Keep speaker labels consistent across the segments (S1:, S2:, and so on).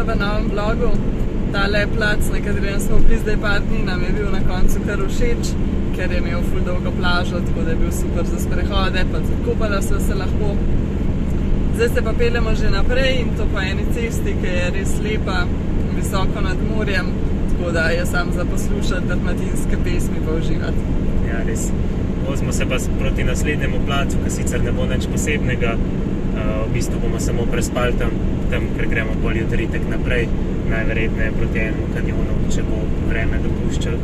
S1: v novem vlogu. Tale plac, na katerem smo bili zdaj par dni, nam je bil na koncu kar všeč, ker je imel ful dolgo plažo, tako da je bil super za sprehode, pa tudi kopala sva se lahko. Zdaj se pa peljemo že naprej in to po eni cesti, ki je res lepa, visoko nad morjem, tako da je sam za poslušati dalmatinske pesmi pa uživati.
S2: Ja, res. Vozimo se pa proti naslednjemu placu, ki sicer ne bo nič posebnega. V bistvu bomo samo prespali tam, ker gremo pol jutri tek naprej, najverjetneje proti enemu kanjonu, če bo vreme dopuščalo.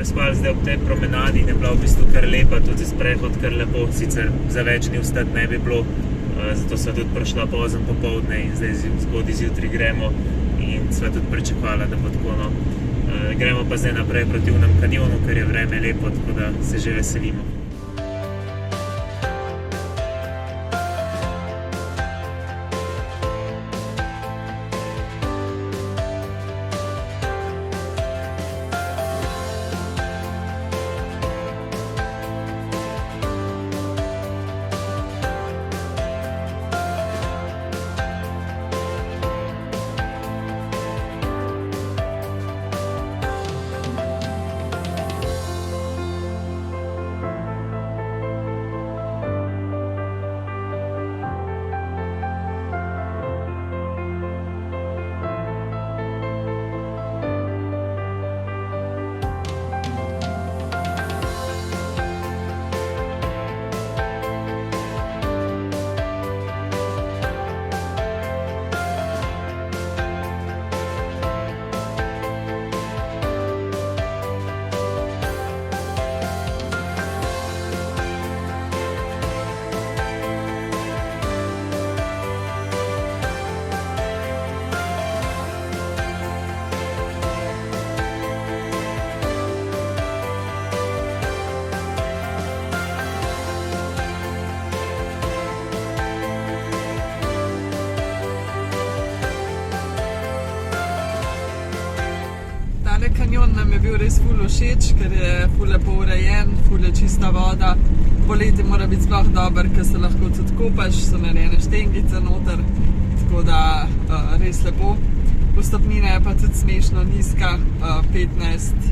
S2: Prespali zdaj ob tej promenadi in je bila v bistvu kar lepa, tudi sprehod kar lepo, sicer za več dni vstati ne bi bilo, zato sva tudi prišla pozno popoldne in zdaj zgodaj zjutraj gremo in sva tudi pričakovala, da bo tako, no. Gremo pa zdaj naprej proti onem kanjonu, ker je vreme lepo, tako da se že veselimo.
S1: Kanjon nam je bil res ful všeč, ker je ful lepo urejen, ful je čista voda. Poleti mora biti sploh dober, ker se lahko tudi kopaš, so narejene štengice noter, tako da res lepo. Vstopnina je pa tudi smešno nizka, 15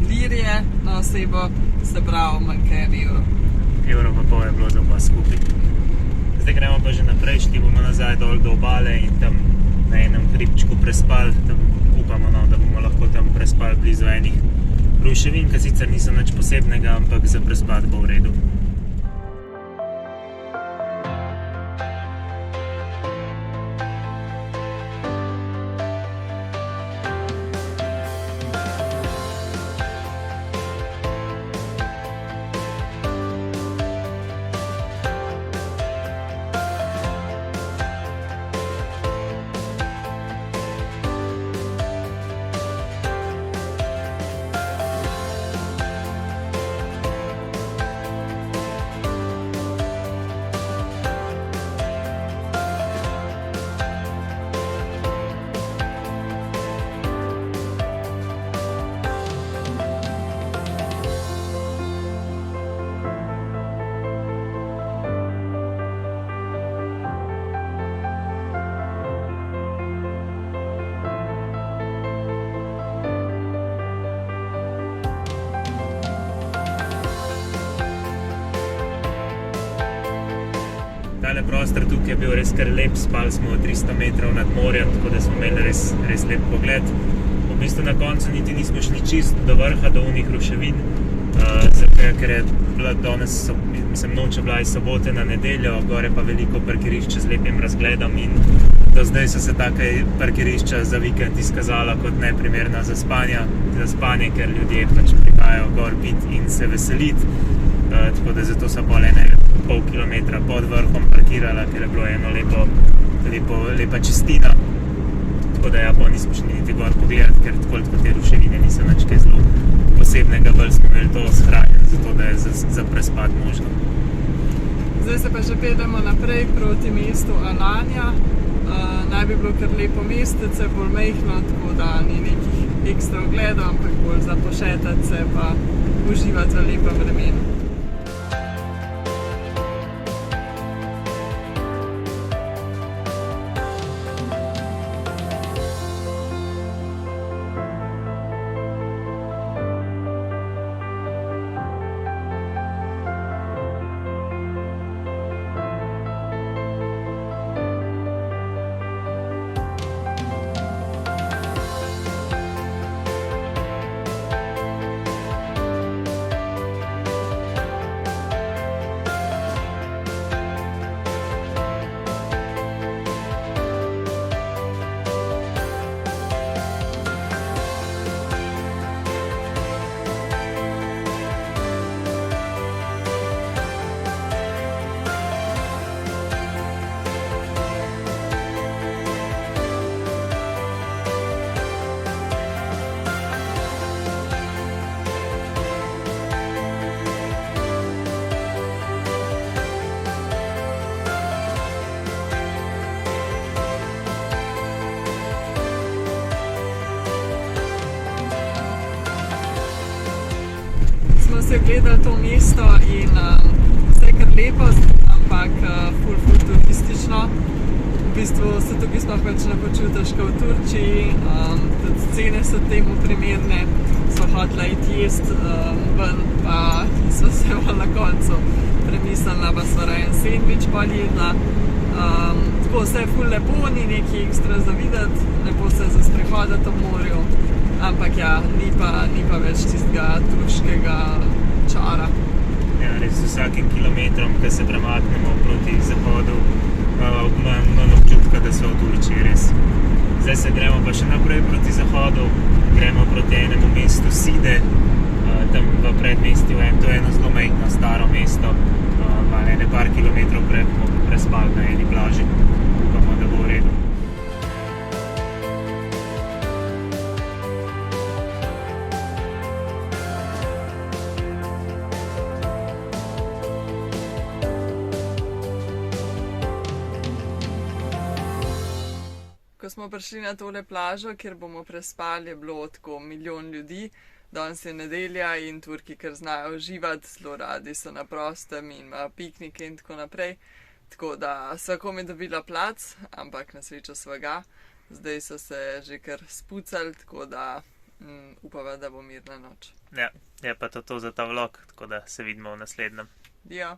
S1: lirje na osebo, se pravi manj kaj €1.
S2: €1,5 je bilo za oba skupaj. Zdaj gremo pa že naprej, šli bomo nazaj dol do obale in tam na enem hribčku prespali, tam upamo, no, da bomo lahko tam prespali blizu enih ruševin, ki sicer niso nič posebnega, ampak za prespati bo v redu. tale prostor tukaj je bil res kar lep, spali smo 300 metrov nad morjem, tako da smo imeli res lep pogled. V bistvu na koncu niti nismo šli čist do vrha, do unih ruševin, ker je bila danes, noč je bila iz sobote na nedeljo, gore pa veliko parkirišče z lepim razgledom in do zdaj so se taka parkirišča za vikend izkazala kot neprimerna za spanje, ker ljudje pač prihajajo gor pit in se veseliti. Tako da zato so pol pol kilometra pod vrhom parkirala, ker je bilo eno lepa čistina. Tako da ja, nismo šli niti gor pogledati, ker tako te ruševine niso nič kaj zelo posebnega, bolj smo imeli to shranjeno, zato da je za prespad možno.
S1: Zdaj se pa že peljemo naprej proti mestu Alanya. Naj bi bilo kar lepo mestece, bolj majhno, tako da ni nekih ekstra ogledov, ampak bolj za pošetati se pa uživati v lepem vremenu. Smo se gledali to mesto in vse kar lepo, ampak ful turistično. V bistvu se tukaj sploh več ne počutiš kot v Turčiji, tudi cene so temu primerne. Sva hotela iti jest ven, pa smo se na koncu premislila, pa sva raje en sendvič pol jedla. Tako vse je ful lepo, ni nekaj ekstra za videti, lepo se za sprehodati ob morju. Ampak ja, ni pa več tistega turškega čara.
S2: Ja, res z vsakim kilometrom, ko se premaknemo proti zahodu, imamo občutka, da so v Turčiji res. Zdaj se gremo pa še naprej proti zahodu, gremo proti enemu mestu Side, tam v predmestju, to je eno zelo majhno staro mesto, malo par kilometrov prej bomo prespali na eni plaži, upamo, da bo v redu.
S1: Ko smo prišli na tole plažo, kjer bomo prespali, je bilo tako milijon ljudi. Danes je nedelja in Turki kar znajo uživati, zelo radi so na prostem in imajo piknike in tako naprej. Tako da sva komaj dobila plac, ampak na srečo sva ga. Zdaj so se že kar spucali, tako da upava, da bo mirna noč.
S2: Ja, je pa to za ta vlog, tako da se vidimo v naslednjem.
S1: Ja.